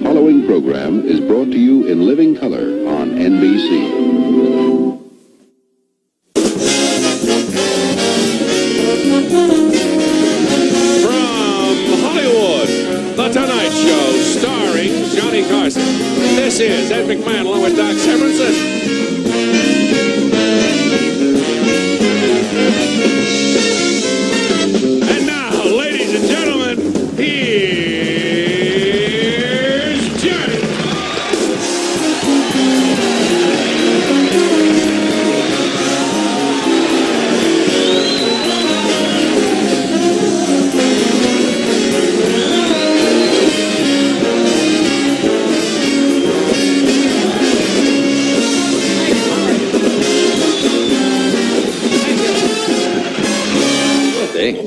following program is brought to you in living color on NBC. From Hollywood, The Tonight Show, starring Johnny Carson. This is Ed McMahon along with Doc Severinsen. And now, ladies and gentlemen, here's Johnny.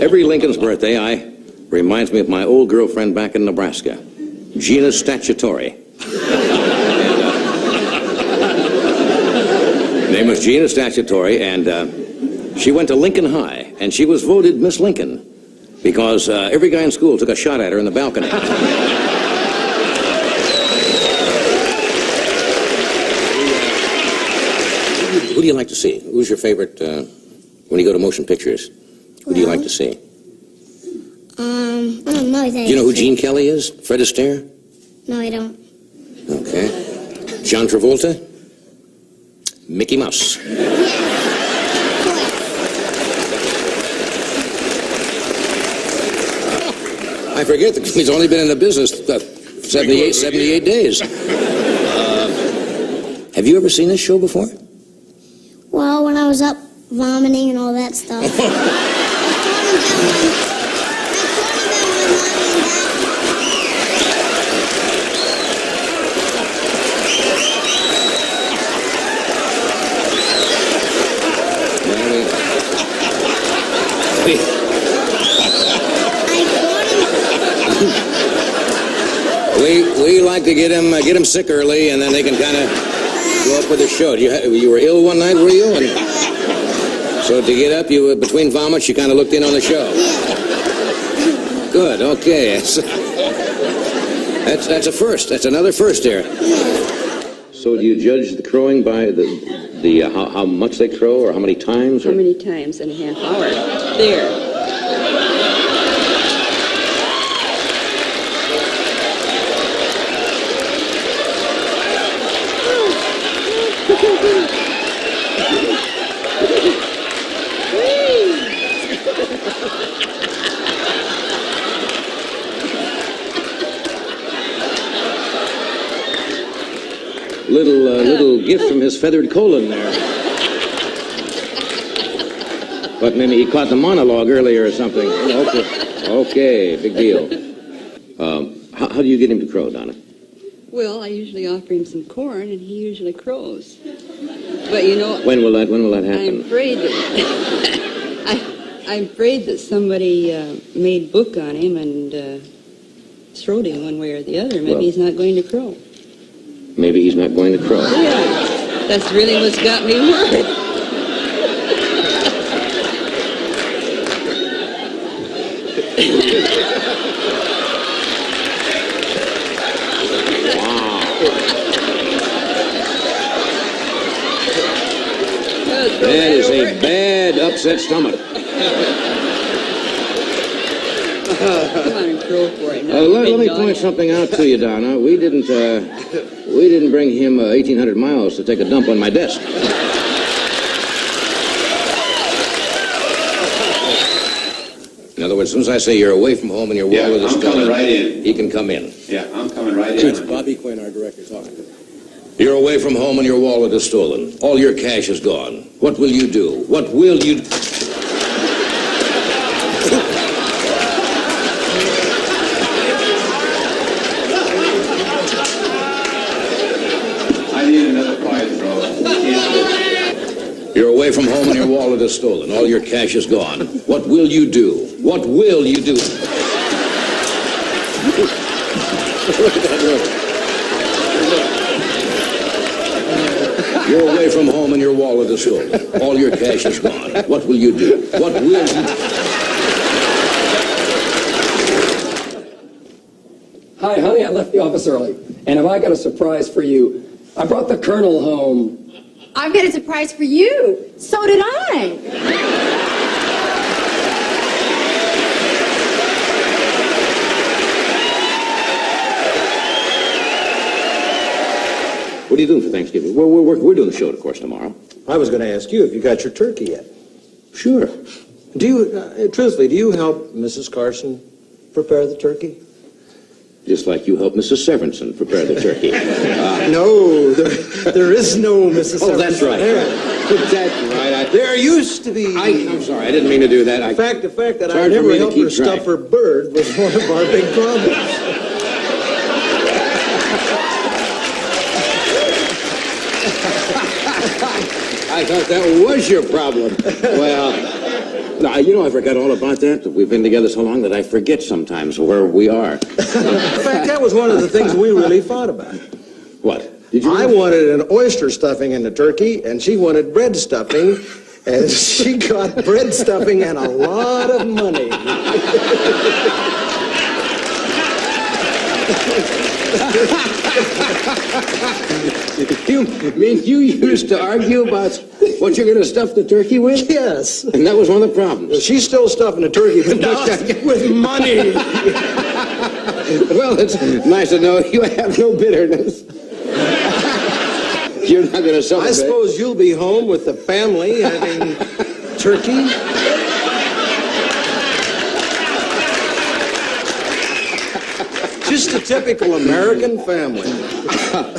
Every Lincoln's birthday reminds me of my old girlfriend back in Nebraska, Gina Statutory. Name was Gina Statutory, and she went to Lincoln High, and she was voted Miss Lincoln because every guy in school took a shot at her in the balcony. Who do you like to see? Who's your favorite when you go to motion pictures? Who do you like to see? I don't know. Do you know who Gene Kelly is? Fred Astaire? No, I don't. Okay. John Travolta? Mickey Mouse. I forget that he's only been in the business 78 days. Have you ever seen this show before? Well, when I was up vomiting and all that stuff. We like to get him sick early, and then they can kind of go up with the show. You were ill one night, were you? And so to get up, you between vomits, you kind of looked in on the show. Good. Okay. That's a first. That's another first here. So do you judge the crowing by the how much they crow, or how many times? Or? How many times in a half hour? There. Little gift from his feathered colon there. But maybe he caught the monologue earlier or something. Okay, big deal. How do you get him to crow, Donna? Well, I usually offer him some corn, and he usually crows. But you know, when will that happen? I'm afraid that somebody made book on him and throwed him one way or the other. Maybe he's not going to crow. Maybe he's not going to crow. Yeah, that's really what's got me worried. That is a bad upset stomach. Come on and crow for it. Let me point something out to you, Donna. We didn't bring him 1,800 miles to take a dump on my desk. In other words, as soon as I say you're away from home and your wallet is stolen, coming right in. He can come in. Yeah, I'm coming right in. It's Bobby Quinn, our director, talking. You're away from home and your wallet is stolen. All your cash is gone. What will you do? What will you do? I need another quiet throw. You're away from home and your wallet is stolen. All your cash is gone. What will you do? What will you do? Look at that look. You're away from home and your wallet is stolen. All your cash is gone. What will you do? What will you do? Hi, honey, I left the office early. And have I got a surprise for you? I brought the Colonel home. I've got a surprise for you. So did I. What are you doing for Thanksgiving? We're doing the show, of course, tomorrow. I was going to ask you if you got your turkey yet. Sure. Do you, truthfully, do you help Mrs. Carson prepare the turkey? Just like you helped Mrs. Severinsen prepare the turkey. No, there is no Mrs. Oh, that's right. That's right. There used to be. I'm sorry, I didn't mean to do that. The fact that I hard for never me to helped keep her stuff track. her bird was one of our big problems. I thought that was your problem. Well, no, you know, I forgot all about that. We've been together so long that I forget sometimes where we are. In fact, that was one of the things we really fought about. What? Did you? I wanted an oyster stuffing in the turkey, and she wanted bread stuffing, and she got bread stuffing and a lot of money. You mean you used to argue about what you're going to stuff the turkey with? Yes. And that was one of the problems. She's still stuffing the turkey, but now with money. Well, it's nice to know you have no bitterness. You're not going to celebrate. I suppose you'll be home with the family having turkey. Just a typical American family.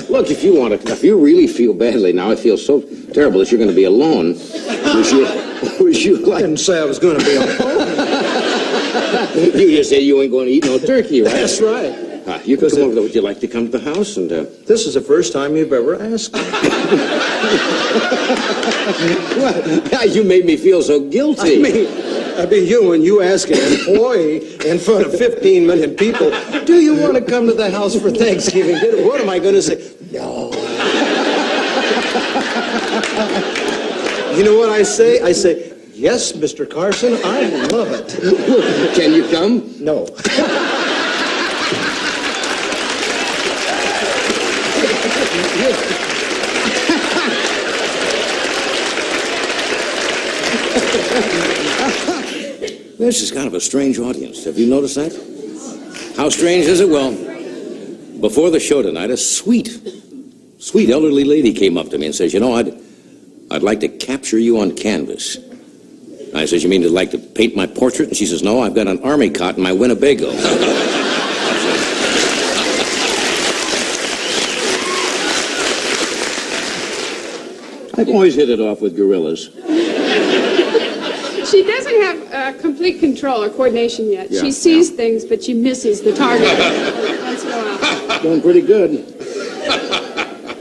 Look, if you really feel badly now, I feel so terrible that you're going to be alone. Would you I didn't say I was going to be alone. You just said you ain't going to eat no turkey, right? That's right. You could come over. Would you like to come to the house and? This is the first time you've ever asked me. Well, you made me feel so guilty. I mean, you when you ask an employee in front of 15 million people, do you want to come to the house for Thanksgiving dinner? What am I going to say? No. You know what I say? I say, yes, Mr. Carson, I love it. Can you come? No. This is kind of a strange audience. Have you noticed that? How strange is it? Well, before the show tonight, a sweet elderly lady came up to me and says, you know, I'd like to capture you on canvas. I said, you mean to like to paint my portrait? And she says, no, I've got an army cot in my Winnebago. I've always hit it off with gorillas. She doesn't have complete control or coordination yet. Yeah, she sees things, but she misses the target once in a while. Doing pretty good.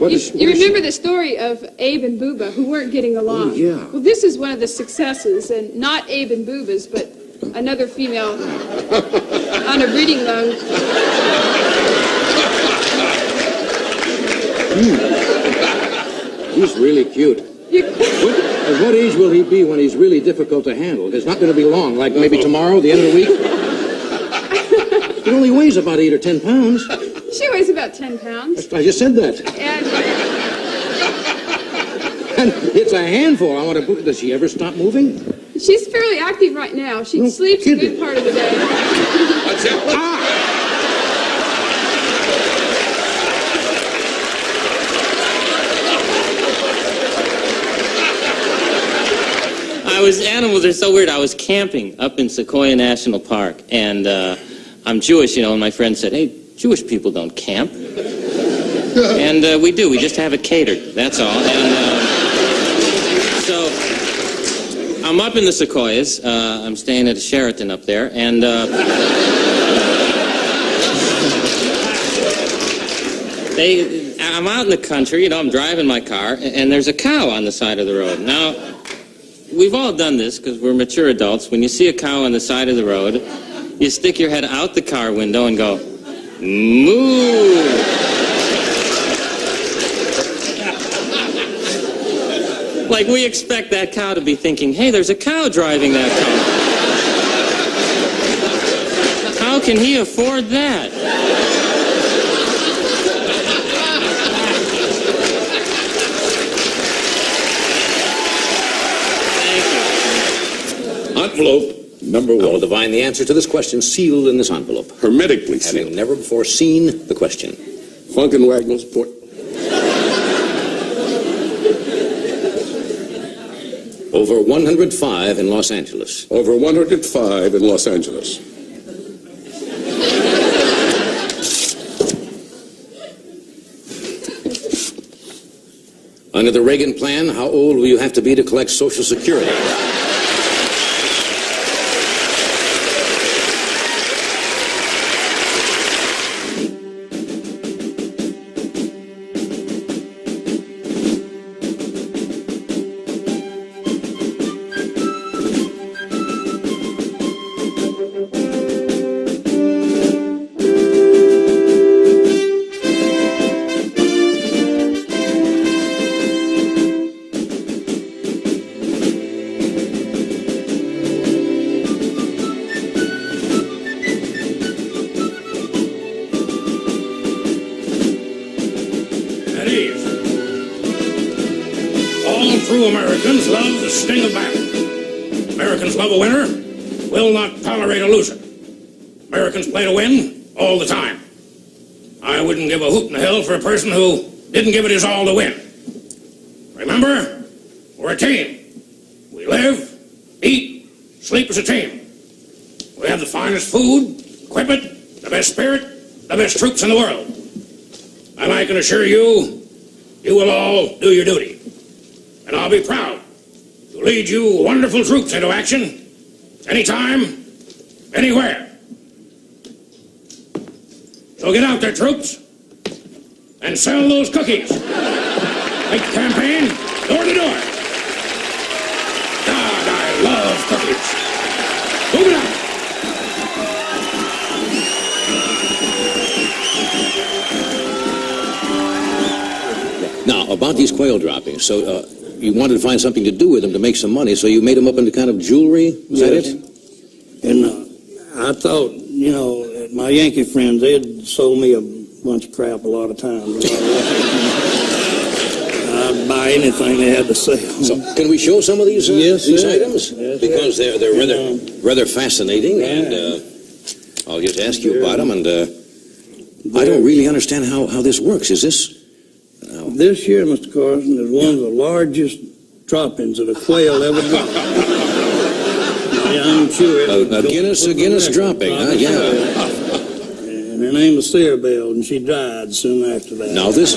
You remember the story of Abe and Booba, who weren't getting along? Oh, yeah. Well, this is one of the successes, and not Abe and Booba's, but another female on a breeding loan. He's really cute. At what age will he be when he's really difficult to handle? It's not going to be long, like maybe tomorrow, the end of the week. He only weighs about 8 or 10 pounds. She weighs about 10 pounds. I just said that. And it's a handful. Does she ever stop moving? She's fairly active right now. She sleeps a good part of the day. Animals are so weird. I was camping up in Sequoia National Park, and I'm Jewish, you know, and my friend said, hey, Jewish people don't camp. And we do. We just have it catered. That's all. And so I'm up in the Sequoias. I'm staying at a Sheraton up there, and I'm out in the country, you know, I'm driving my car, and there's a cow on the side of the road. Now, we've all done this because we're mature adults. When you see a cow on the side of the road, you stick your head out the car window and go, moo. Like we expect that cow to be thinking, hey, there's a cow driving that car. How can he afford that? envelope number I will one. divine the answer to this question sealed in this envelope, Hermetically sealed. having never before seen the question. Funkin' Wagnall's Port. Over 105 in Los Angeles. Over 105 in Los Angeles. Under the Reagan plan, how old will you have to be to collect Social Security? At ease. All true Americans love the sting of battle. Americans love a winner, will not tolerate a loser. Americans play to win all the time. I wouldn't give a hoot in hell for a person who didn't give it his all to win. Remember, we're a team. We live, eat, sleep as a team. We have the finest food, equipment, the best spirit, the best troops in the world. And I can assure you, you will all do your duty. And I'll be proud to lead you wonderful troops into action, anytime, anywhere. So get out there, troops, and sell those cookies. Make the campaign door to door. God, I love cookies. Move it out. Now, about these quail droppings, so you wanted to find something to do with them to make some money, so you made them up into kind of jewelry? Is that it? And I thought, you know, my Yankee friends, they'd sold me a bunch of crap a lot of times. I'd buy anything they had to sell. So, can we show some of these Yes, these sir. items? Yes, Because sir. they're rather fascinating, and I'll just ask you about them. And I don't really understand how this works. Is this? This year, Mr. Carson, is one of the largest droppings that a quail ever dropped. Yeah, I'm sure. A Guinness dropping, huh? Yeah. And her name was Sarah Bell, and she died soon after that. Now this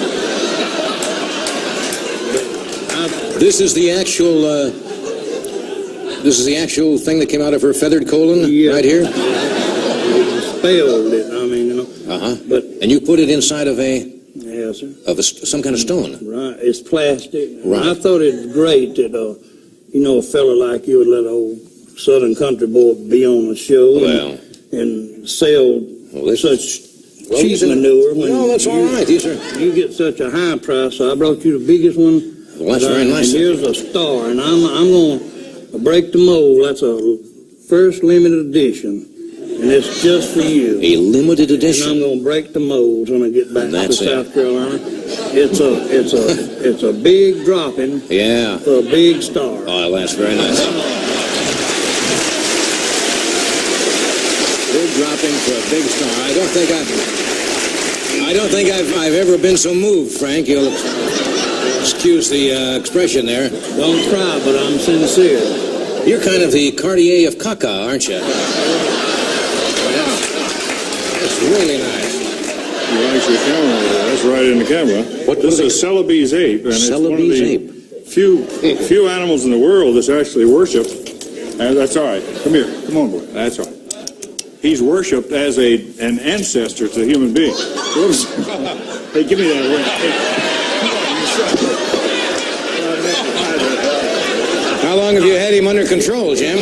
is the actual. This is the actual thing that came out of her feathered colon, right here. Spelled it. I mean, you know. But and you put it inside of a. Yes, sir. Of some kind of stone. Right. It's plastic. Right. I thought it was great that, you know, a fella like you would let an old Southern country boy be on the show and sell such cheap manure. No, that's all right. These are. You get such a high price, so I brought you the biggest one. Well, that's very nice. And here's a star, and I'm going to break the mold. That's a first limited edition. And it's just for you. A limited edition. And I'm going to break the molds when I get back to South Carolina. It's a big dropping. Yeah. For a big star. Oh, that's very nice. Big dropping for a big star. I don't think I've ever been so moved, Frank. You'll excuse the expression there. Don't cry, but I'm sincere. You're kind of the Cartier of caca, aren't you? That's really nice. You like your camera over there. That's right in the camera. This is a Celebi's ape, and it's one of the few animals in the world that's actually worshipped. And that's all right. Come here. Come on, boy. That's all right. He's worshipped as an ancestor to human beings. Hey, give me that ring. How long have you had him under control, Jim?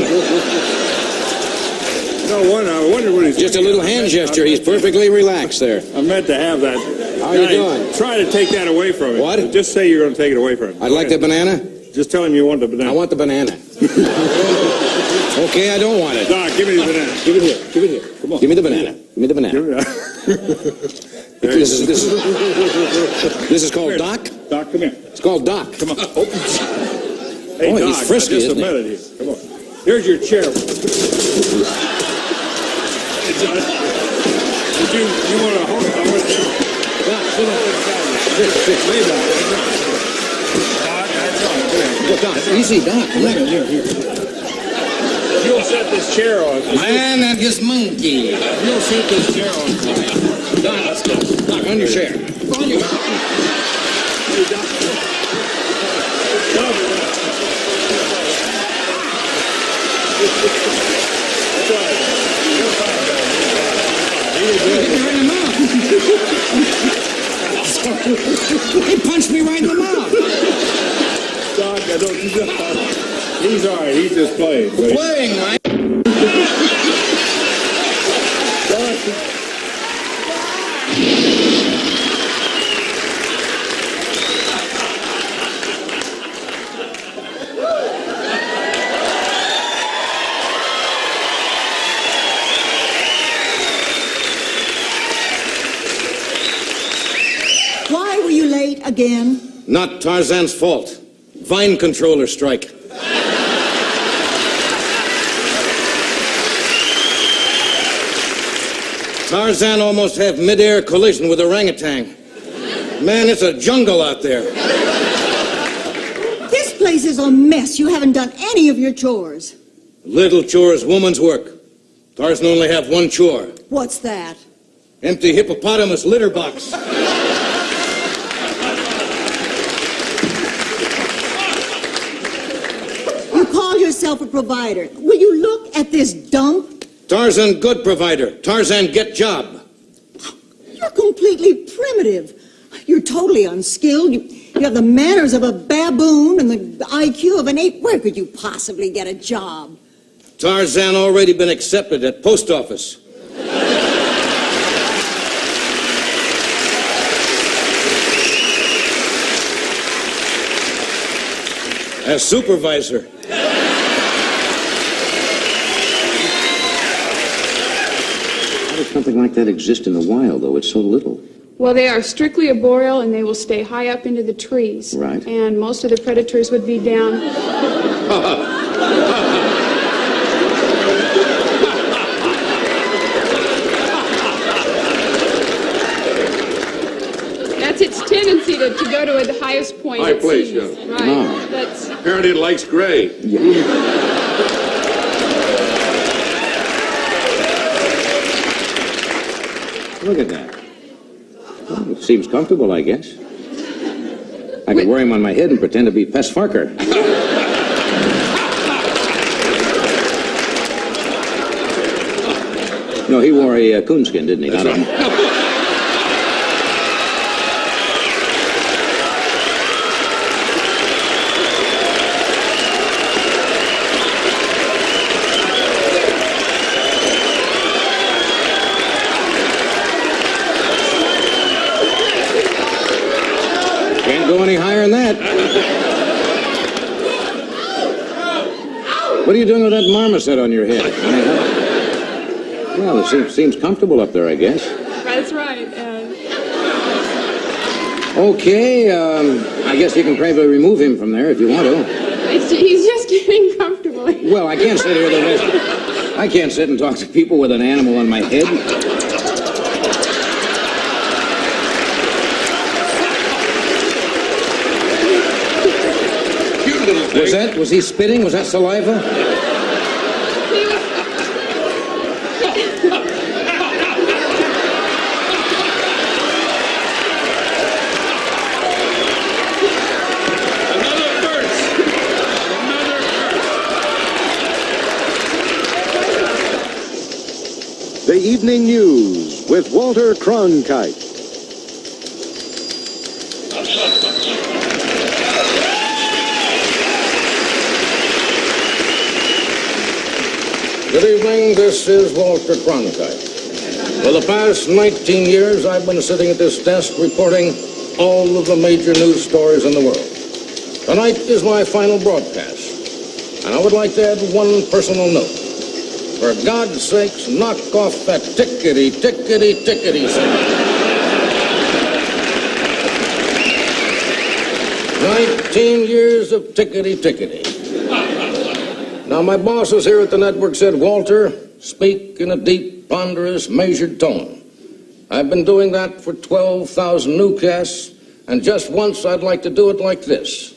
No wonder. I wonder what he's. Just a little hand gesture. He's perfectly relaxed there. I meant to have that. How you doing? Try to take that away from him. What? Just say you're going to take it away from him. I'd like the banana. Just tell him you want the banana. I want the banana. Okay, I don't want it. Doc, give me the banana. Give it here. Give it here. Come on. Give me the banana. Give me the banana. This is called Doc? Doc, come here. It's called Doc. Come on. Hey, Boy, Doc, he's frisky, I just isn't he? admitted you. Come on. Here's your chair. You want to hold on? Easy, Doc. Here. You'll set this chair on. Man, that gets monkey. You'll set this chair on. Doc, let's go. Doc, on your chair. On your He punched me right in the mouth. Doc, I don't do that. He's all right. He's just playing. Playing, Mike. Why were you late again? Not Tarzan's fault. Vine controller strike. Tarzan almost had mid-air collision with orangutan. Man, it's a jungle out there. This place is a mess. You haven't done any of your chores. Little chore is woman's work. Tarzan only have one chore. What's that? Empty hippopotamus litter box. You call yourself a provider. Will you look at this dump? Tarzan good provider. Tarzan get job. You're completely primitive. You're totally unskilled. You have the manners of a baboon and the IQ of an ape. Where could you possibly get a job? Tarzan already been accepted at post office. As supervisor. How does something like that exist in the wild, though? It's so little. Well, they are strictly arboreal, and they will stay high up into the trees. Right. And most of the predators would be down. That's its tendency to go to the highest point. High it place, sees. yeah. Right. No. That's. Apparently it likes gray. Look at that. Well, it seems comfortable, I guess. I could wear him on my head and pretend to be Pes Farker. No, he wore a coonskin, didn't he? That's Not right. Can't go any higher than that. What are you doing with that marmoset on your head? Well, it seems comfortable up there, I guess. That's right. Okay, I guess you can probably remove him from there if you want to. He's just getting comfortable. Well, I can't sit here the rest. I can't sit and talk to people with an animal on my head. Was he spitting? Was that saliva? The Evening News with Walter Cronkite. Good evening, this is Walter Cronkite. For the past 19 years, I've been sitting at this desk reporting all of the major news stories in the world. Tonight is my final broadcast, and I would like to add one personal note. For God's sakes, knock off that tickety sound. 19 years of tickety. Now, my bosses here at the network said, Walter, speak in a deep, ponderous, measured tone. I've been doing that for 12,000 newscasts, and just once I'd like to do it like this.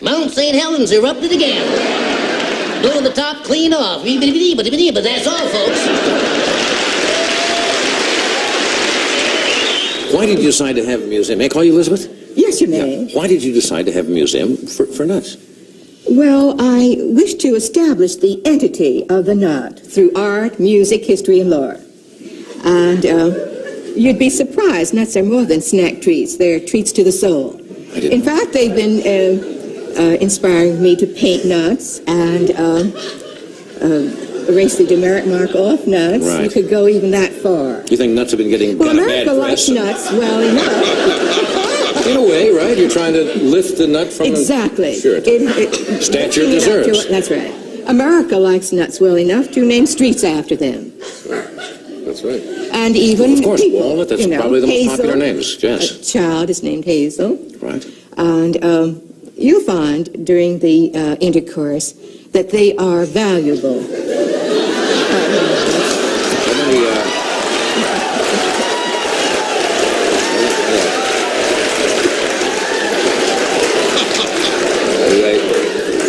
Mount St. Helens erupted again. Blew the top clean off. But that's all, folks. Why did you decide to have a museum? May I call you Elizabeth? Yes, you may. Yeah. Why did you decide to have a museum for nuts? Well, I wish to establish the entity of the nut through art, music, history, and lore. And you'd be surprised, nuts are more than snack treats. They're treats to the soul. In fact, they've been inspiring me to paint nuts and erase the demerit mark off nuts. Right. You could go even that far. You think nuts have been getting Well, kind of bad America press? likes nuts well enough. In a way, right? You're trying to lift the nut from Exactly. The... Sure. Stature it deserves. That's right. America likes nuts well enough to name streets after them. That's right. And even Of course, people, Walnut, that's you know, probably the most Hazel, popular names, yes. A child is named Hazel. Right. And you'll find during the intercourse that they are valuable.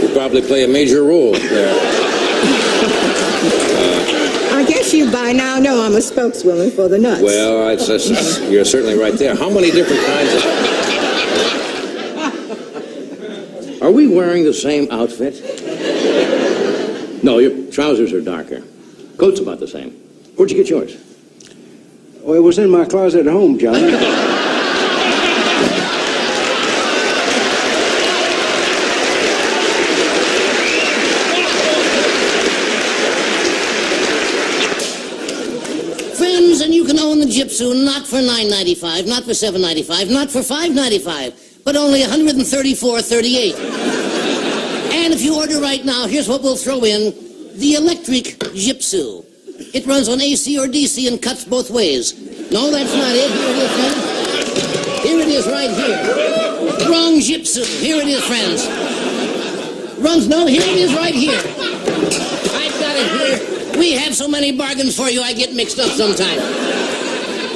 They probably play a major role there. I guess you by now know I'm a spokeswoman for the nuts. Well, you're certainly right there. How many different kinds of... Are we wearing the same outfit? No, your trousers are darker. Coat's about the same. Where'd you get yours? Oh, it was in my closet at home, John. Friends, and you can own the Gypsum not for $9.95, not for $7.95, not for $5.95, but only $134.38. And if you order right now, here's what we'll throw in: the electric Gypsum. It runs on AC or DC and cuts both ways. No, that's not it. Here it is, friends. Here it is right here. Wrong Gypsum. Here it is, friends. Here it is right here. I've got it here. We have so many bargains for you, I get mixed up sometimes.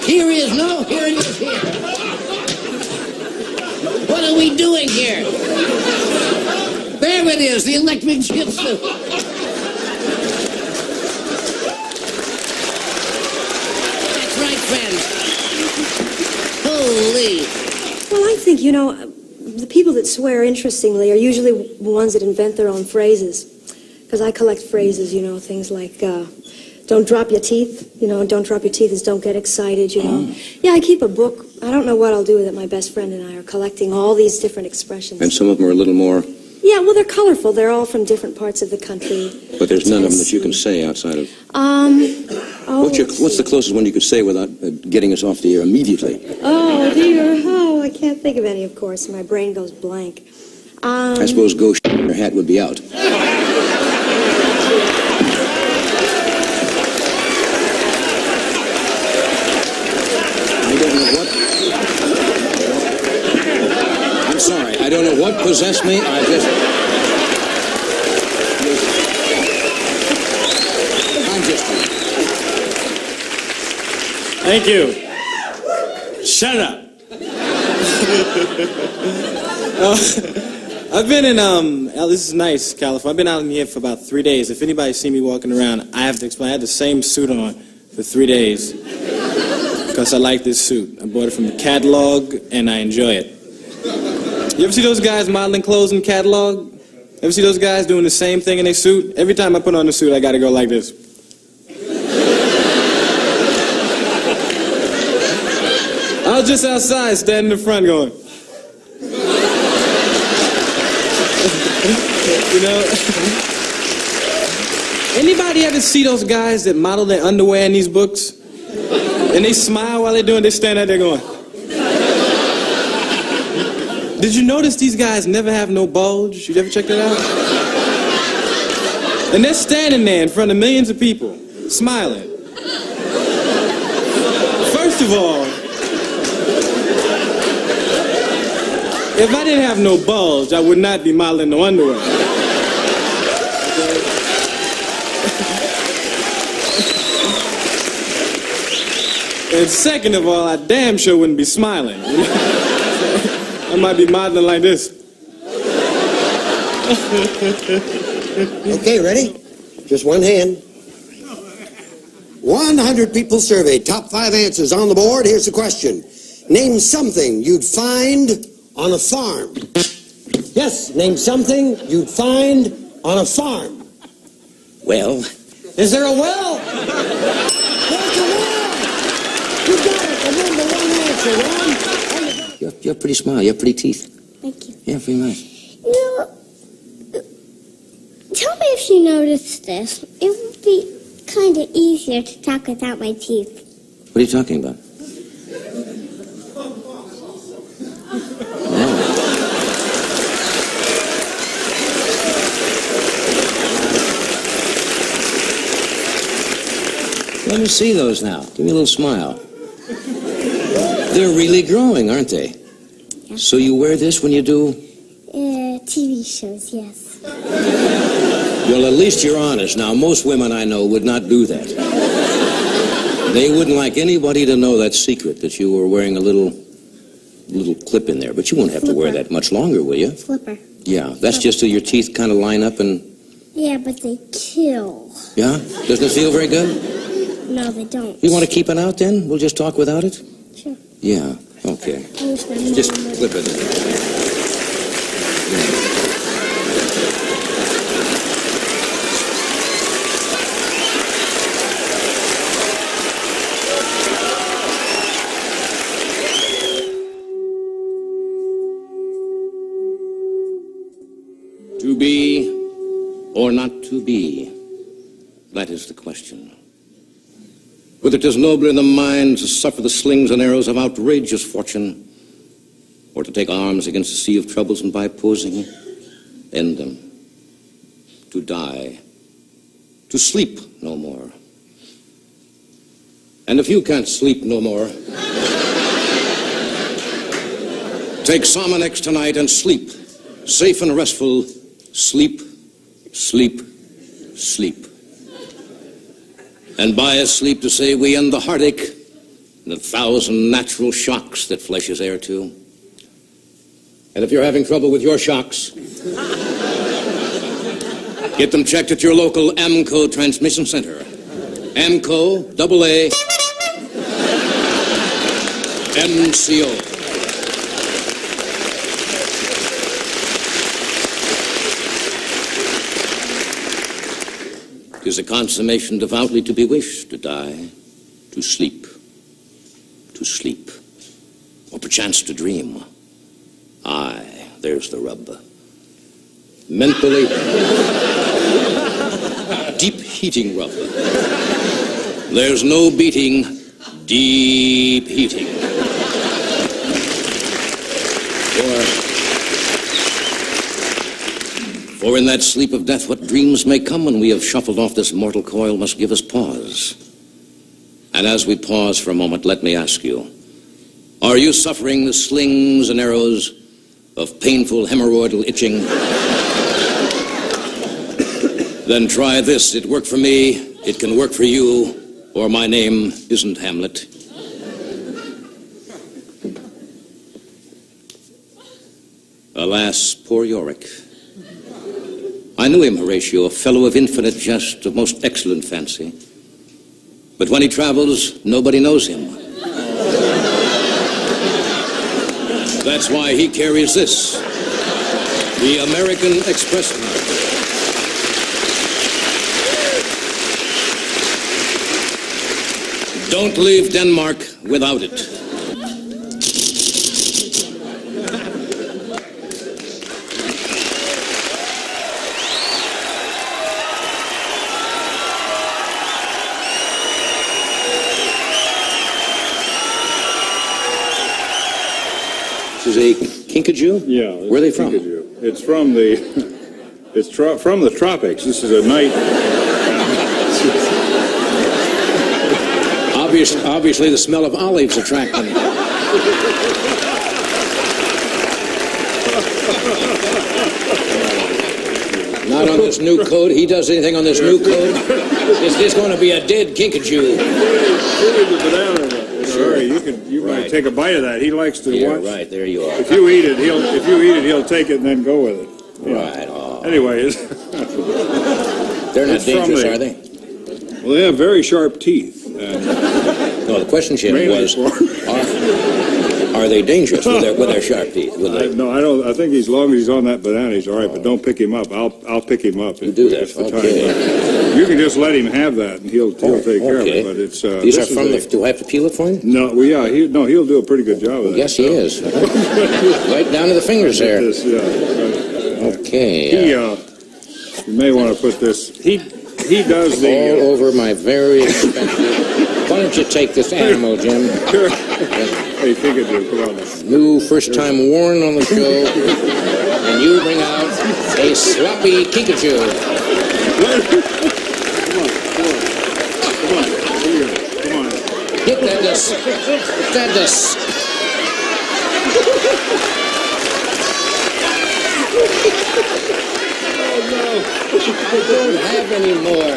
Here it is here. What are we doing here? There it is, the electric Gypsum. That's right, friends. Holy. Well, I think, the people that swear interestingly are usually the ones that invent their own phrases. Because I collect phrases, things like, don't drop your teeth. Don't drop your teeth is don't get excited, Yeah, I keep a book. I don't know what I'll do with it. My best friend and I are collecting all these different expressions. And some of them are a little more... Yeah, well, they're colorful. They're all from different parts of the country. But there's none of them that you can say outside of... What's the closest one you could say without getting us off the air immediately? Oh, dear. Oh, I can't think of any, of course. My brain goes blank. I suppose go your hat would be out. I'm sorry. I don't know what possessed me. Thank you. Shut up. I've been in, this is nice, California. I've been out in here for about 3 days. If anybody see me walking around, I have to explain. I had the same suit on for 3 days because I like this suit. I bought it from the catalog, and I enjoy it. You ever see those guys modeling clothes in the catalog? Ever see those guys doing the same thing in their suit? Every time I put on the suit, I got to go like this. I was just outside, standing in the front going... Anybody ever see those guys that model their underwear in these books? And they smile while they're doing it, they stand out there going... Did you notice these guys never have no bulge? You ever check that out? And they're standing there in front of millions of people, smiling. First of all, if I didn't have no bulge, I would not be modeling no underwear. And second of all, I damn sure wouldn't be smiling. I might be modeling like this. Okay, ready? Just one hand. 100 people surveyed. Top 5 answers on the board. Here's the question. Name something you'd find on a farm. Yes, name something you'd find on a farm. Well, Is there a well? There's a well! You got it. The number one answer, Ron. you have pretty smile. You have pretty teeth. Thank you. Yeah, pretty nice. You know, tell me if you noticed this. It would be kind of easier to talk without my teeth. What are you talking about? Let me see those now. Give me a little smile. They're really growing, aren't they? Yeah. So you wear this when you do? TV shows, yes. Well, at least you're honest. Now, most women I know would not do that. They wouldn't like anybody to know that secret, that you were wearing a little clip in there. But you won't have to wear that much longer, will you? Flipper. Yeah, that's just so your teeth kind of line up and... Yeah, but they kill. Yeah? Doesn't it feel very good? No, they don't. You want to keep it out then? We'll just talk without it? Sure. Yeah, okay. I wish my mom Just would. clip it. To be or not to be, that is the question. Whether it is nobler in the mind to suffer the slings and arrows of outrageous fortune, or to take arms against a sea of troubles and by posing, end them. To die. To sleep no more. And if you can't sleep no more, take Somanex tonight and sleep. Safe and restful, sleep, sleep, sleep. And by a sleep to say we end the heartache and the 1,000 natural shocks that flesh is heir to. And if you're having trouble with your shocks, get them checked at your local AMCO transmission center. AMCO, AA, MCO. It is a consummation devoutly to be wished, to die, to sleep, or perchance to dream. Aye, there's the rub. Mentally, deep heating rub. There's no beating, deep heating. For in that sleep of death, what dreams may come when we have shuffled off this mortal coil must give us pause. And as we pause for a moment, let me ask you, are you suffering the slings and arrows of painful hemorrhoidal itching? Then try this. It worked for me, it can work for you, or my name isn't Hamlet. Alas, poor Yorick. I knew him, Horatio, a fellow of infinite jest, of most excellent fancy. But when he travels, nobody knows him. That's why he carries this, the American Express card. Don't leave Denmark without it. This is a kinkajou? Yeah. Where are they from? Kinkajou. It's from the from the tropics. This is a night. Obviously, the smell of olives attract them. Not out on this new code? He does anything on this new code? Is this going to be a dead kinkajou? Sorry, you might take a bite of that. He likes to watch. Right, there you are. If you eat it, he'll take it and then go with it. Yeah. Right. Oh. Anyways, they're not dangerous, are they? Well, they have very sharp teeth. No, the question, Jim, was, are they dangerous with their sharp teeth? No, I don't. I think as long as he's on that banana, he's all right. But don't pick him up. I'll pick him up. You do that. Okay. You can just let him have that, and he'll take care of it. But it's these are from the. Do I have to peel it for him? No. Well, yeah. He'll do a pretty good job of that. Yes, he is. Right down to the fingers there. Okay. You may want to put this. He does the all over my very expensive. Why don't you take this animal, Jim? Hey, Kinkajou, come on. New first time worn on the show, and you bring out a sloppy Kinkajou. Come on. Hit that dust. Hit that dust. Oh no! I don't have any more.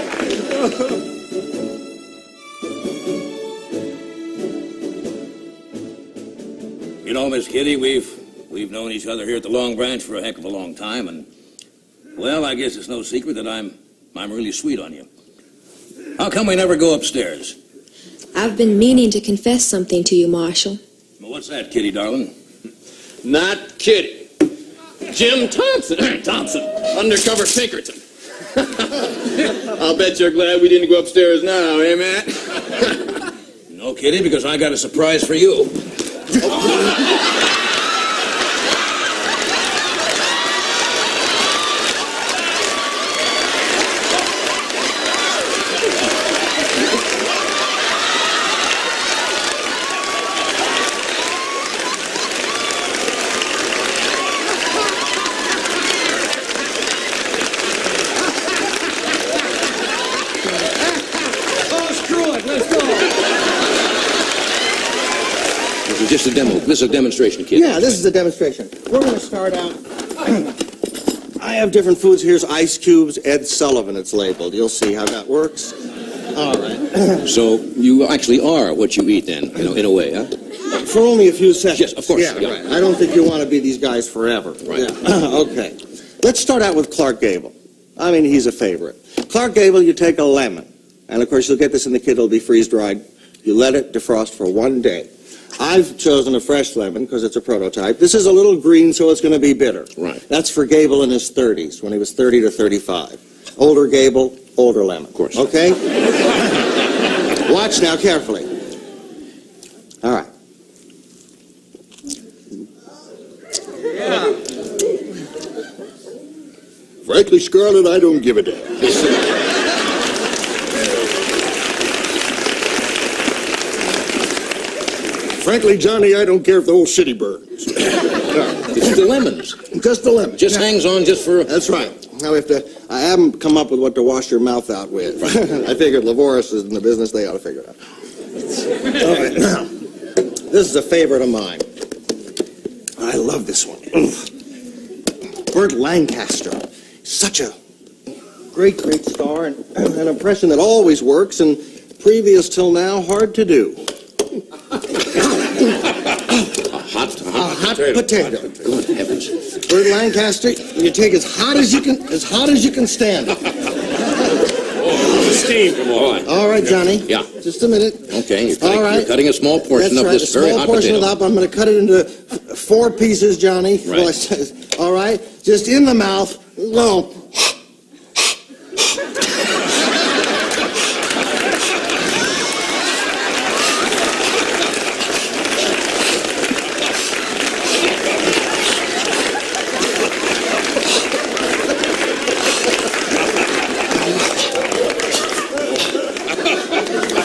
You know, Miss Kitty, we've known each other here at the Long Branch for a heck of a long time, and well, I guess it's no secret that I'm really sweet on you. How come we never go upstairs? I've been meaning to confess something to you, Marshal. Well, what's that, Kitty, darling? Not Kitty. Jim Thompson. Thompson. Undercover Pinkerton. I'll bet you're glad we didn't go upstairs now, eh, Matt? No, Kitty, because I got a surprise for you. Just a demo. This is a demonstration, kid. Yeah, this is a demonstration. We're going to start out. I have different foods. Here's ice cubes. Ed Sullivan, it's labeled. You'll see how that works. All right. So you actually are what you eat then, in a way, huh? For only a few seconds. Yes, of course. Yeah, right. I don't think you want to be these guys forever. Right. Yeah. Okay. Let's start out with Clark Gable. I mean, he's a favorite. Clark Gable, you take a lemon. And, of course, you'll get this in the kit. It'll be freeze-dried. You let it defrost for 1 day. I've chosen a fresh lemon because it's a prototype. This is a little green, so it's going to be bitter. Right. That's for Gable in his 30s, when he was 30 to 35. Older Gable, older lemon. Of course. Okay? Watch now carefully. All right. Yeah. Frankly, Scarlett, I don't give a damn. Frankly, Johnny, I don't care if the whole city burns. It's the lemons. Just the lemons. Just hangs on just for... That's right. Now, I haven't come up with what to wash your mouth out with. I figured Lavoris is in the business. They ought to figure it out. All right, now, this is a favorite of mine. I love this one. Burt Lancaster. Such a great, great star, and an impression that always works, and previous till now, hard to do. A hot potato. Good heavens. Burt Lancaster, you take as hot as you can stand it. Steam, come on. All right, Johnny. Yeah. Just a minute. Okay, you're cutting a small portion That's of right, this very hot portion potato. of that. I'm going to cut it into 4 pieces, Johnny. Right. Well, all right? Just in the mouth. No.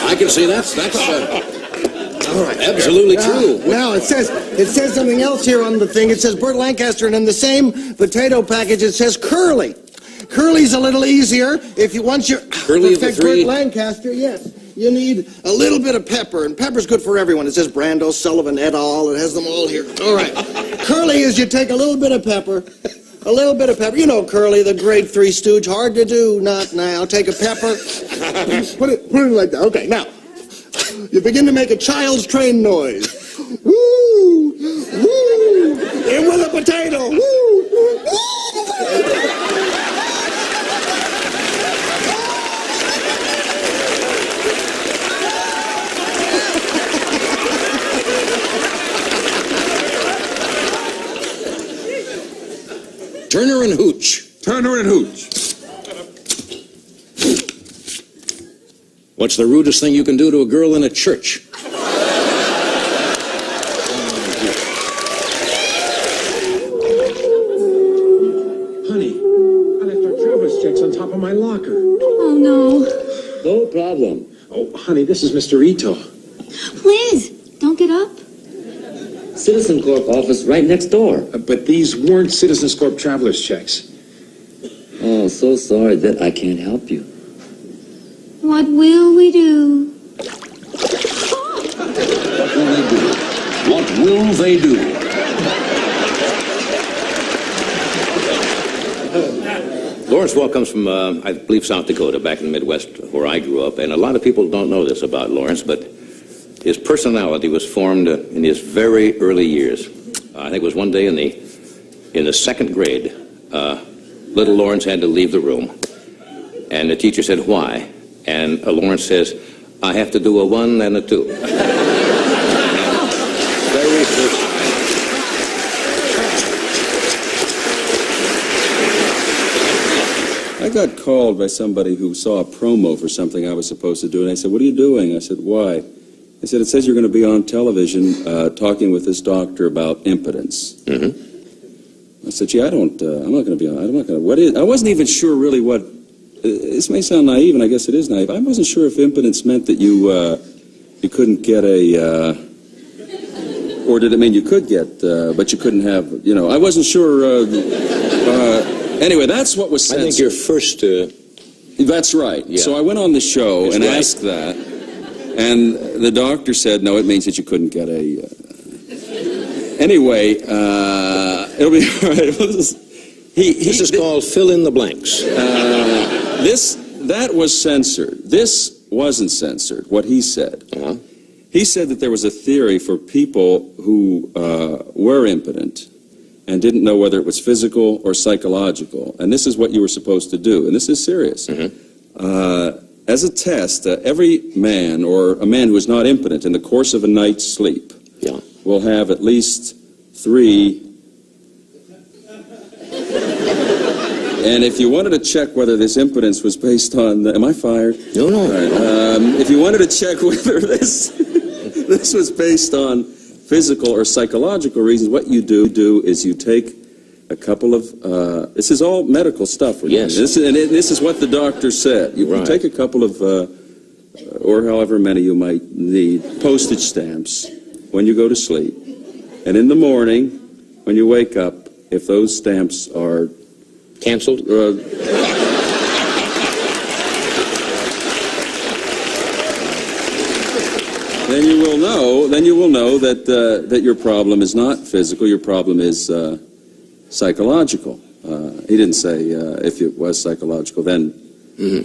I can see that's all right. Absolutely true. Now, it says something else here on the thing. It says Burt Lancaster, and in the same potato package, it says Curly. Curly's a little easier. Once you perfect Burt Lancaster, yes, you need a little bit of pepper, and pepper's good for everyone. It says Brando, Sullivan, et al. It has them all here. All right. Curly is you take a little bit of pepper, A little bit of pepper. You know, Curly, the great Three Stooge. Hard to do. Not now. Take a pepper. Put it like that. Okay, now. You begin to make a child's train noise. Woo! Woo! In with a potato. Woo! Turner and Hooch. Turner and Hooch. What's the rudest thing you can do to a girl in a church? Honey, I left our traveler's checks on top of my locker. Oh, no. No problem. Oh, honey, this is Mr. Ito. Please, don't get up. Citizen Corp office right next door. But these weren't Citizens Corp traveler's checks. Oh, so sorry that I can't help you. What will we do? What will they do? What will they do? Lawrenceville comes from, I believe, South Dakota, back in the Midwest where I grew up. And a lot of people don't know this about Lawrence, but his personality was formed in his very early years. I think it was one day in the second grade. Little Lawrence had to leave the room. And the teacher said, "Why?" And Lawrence says, "I have to do a 1 and a 2. Very first. I got called by somebody who saw a promo for something I was supposed to do, and they said, "What are you doing?" I said, "Why?" They said, "It says you're going to be on television talking with this doctor about impotence." Mm-hmm. I said, "Gee, I'm not going to be on. I'm not going to. What is?" I wasn't even sure really what. This may sound naive, and I guess it is naive. I wasn't sure if impotence meant that you couldn't get a, or did it mean you could get, but you couldn't have? You know, I wasn't sure. Anyway, that's what was censored. I think your first... That's right. Yeah. So I went on the show and right. asked that, and the doctor said, no, it means that you couldn't get a... Anyway, it'll be all right. This is called fill in the blanks. That was censored. This wasn't censored, what he said. Uh-huh. He said that there was a theory for people who were impotent and didn't know whether it was physical or psychological. And this is what you were supposed to do. And this is serious. Mm-hmm. As a test, every man or a man who is not impotent in the course of a night's sleep will have at least 3. And if you wanted to check whether this impotence was based on... am I fired? No, no. Right. If you wanted to check whether this was based on physical or psychological reasons, what you do is you take a couple of... this is all medical stuff. Yes. This is what the doctor said. You Right. take a couple of, or however many you might need, postage stamps when you go to sleep. And in the morning, when you wake up, if those stamps are... Canceled? Then you will know that that your problem is not physical. Your problem is psychological. He didn't say if it was psychological. Then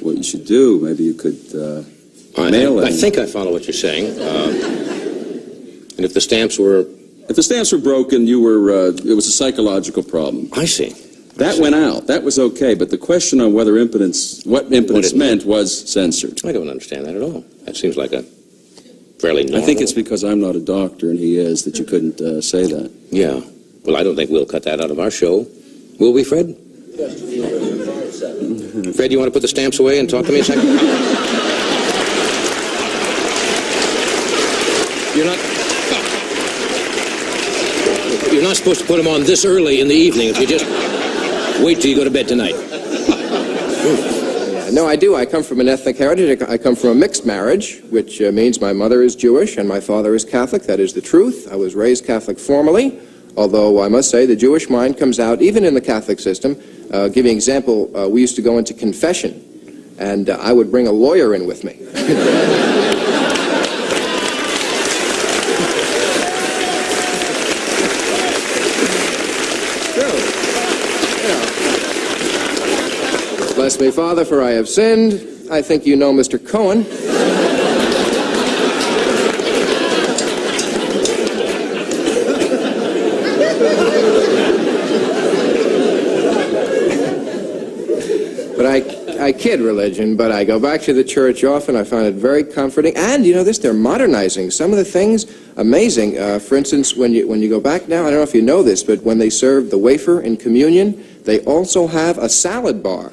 what you should do, maybe you could mail it. I think I follow what you're saying. And if the stamps were broken, you were it was a psychological problem. I see. That went out. That was okay. But the question on what impotence meant was censored. I don't understand that at all. That seems like a fairly normal... I think it's because I'm not a doctor and he is that you couldn't say that. Yeah. Well, I don't think we'll cut that out of our show. Will we, Fred? Fred, you want to put the stamps away and talk to me a second? You're not supposed to put them on this early in the evening if you just wait till you go to bed tonight. No, I do. I come from an ethnic heritage. I come from a mixed marriage, which means my mother is Jewish and my father is Catholic. That is the truth. I was raised Catholic formally, although I must say the Jewish mind comes out, even in the Catholic system. Give you an example, we used to go into confession, and I would bring a lawyer in with me. Bless me, Father, for I have sinned. I think you know Mr. Cohen. But I kid religion, but I go back to the church often. I find it very comforting. And, you know this, they're modernizing some of the things. Amazing. For instance, when you go back now, I don't know if you know this, but when they serve the wafer in communion, they also have a salad bar.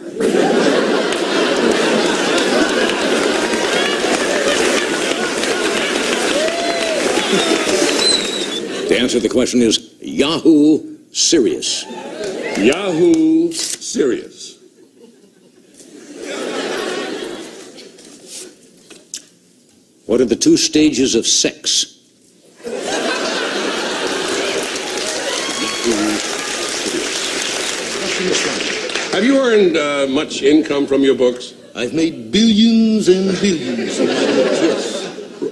The answer to the question is Yahoo Serious. Yahoo Serious. What are the two stages of sex? Have you earned much income from your books? I've made billions and billions in my books, yes.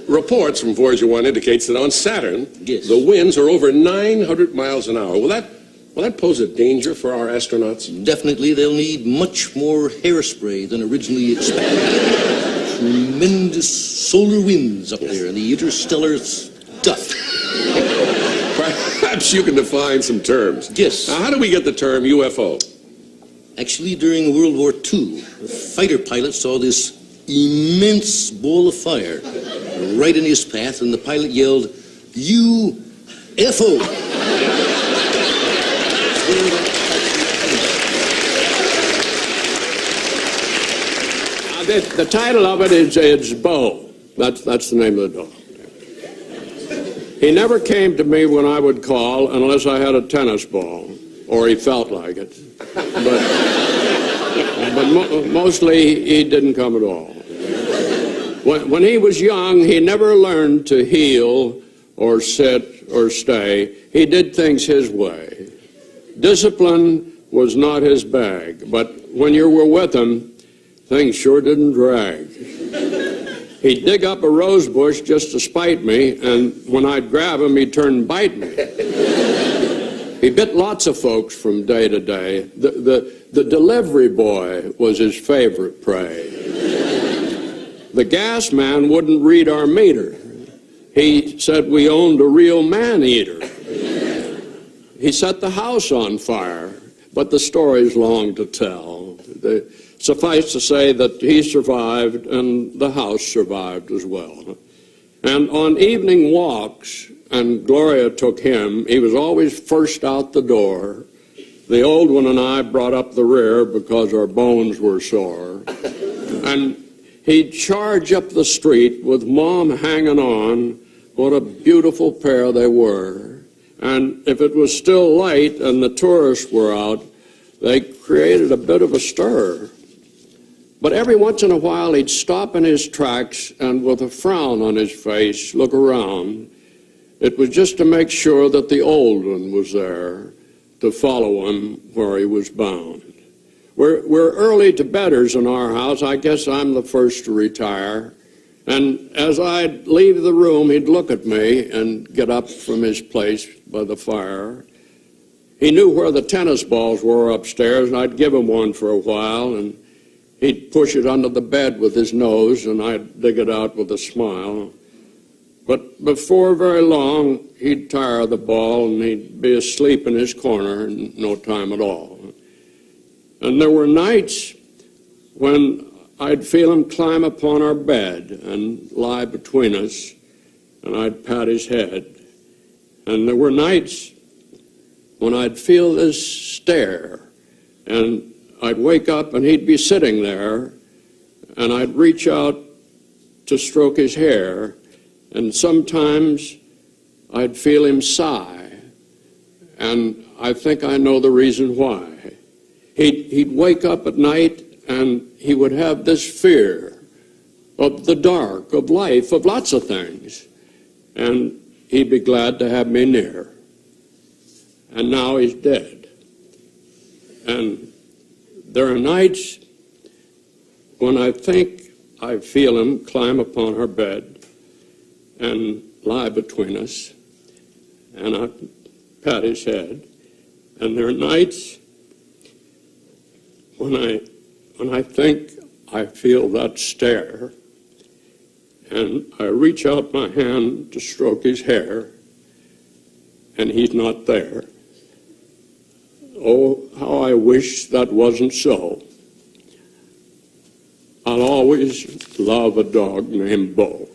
Reports from Voyager 1 indicates that on Saturn, Yes. the winds are over 900 miles an hour. Will that pose a danger for our astronauts? Definitely, they'll need much more hairspray than originally expected. Tremendous solar winds up there in the interstellar stuff. Perhaps you can define some terms. Yes. Now, how do we get the term UFO? Actually, during World War II, a fighter pilot saw this immense ball of fire right in his path, and the pilot yelled, UFO. The title of it is Bo. That's the name of the dog. He never came to me when I would call unless I had a tennis ball, or he felt like it. But mostly he didn't come at all. When he was young, he never learned to heel or sit or stay. He did things his way. Discipline was not his bag, but when you were with him, things sure didn't drag. He'd dig up a rose bush just to spite me, and when I'd grab him, he'd turn and bite me. He bit lots of folks from day to day. The delivery boy was his favorite prey. The gas man wouldn't read our meter. He said we owned a real man-eater. He set the house on fire, but the story's long to tell. Suffice to say that he survived and the house survived as well. And on evening walks, and Gloria took him, he was always first out the door. The old one and I brought up the rear because our bones were sore. And he'd charge up the street with Mom hanging on. What a beautiful pair they were. And if it was still light and the tourists were out, they created a bit of a stir. But every once in a while, he'd stop in his tracks and with a frown on his face, look around. It was just to make sure that the old one was there to follow him where he was bound. We're early to bedders in our house. I guess I'm the first to retire. And as I'd leave the room, he'd look at me and get up from his place by the fire. He knew where the tennis balls were upstairs, and I'd give him one for a while, and he'd push it under the bed with his nose, and I'd dig it out with a smile. But before very long, he'd tire the ball, and he'd be asleep in his corner in no time at all. And there were nights when I'd feel him climb upon our bed and lie between us, and I'd pat his head. And there were nights when I'd feel this stare, and I'd wake up and he'd be sitting there, and I'd reach out to stroke his hair, and sometimes I'd feel him sigh, and I think I know the reason why. He'd wake up at night and he would have this fear of the dark, of life, of lots of things, and he'd be glad to have me near. And now he's dead. And there are nights when I think I feel him climb upon her bed and lie between us, and I pat his head. And there are nights when I when I think I feel that stare, and I reach out my hand to stroke his hair, and he's not there. Oh, how I wish that wasn't so. I'll always love a dog named Bo.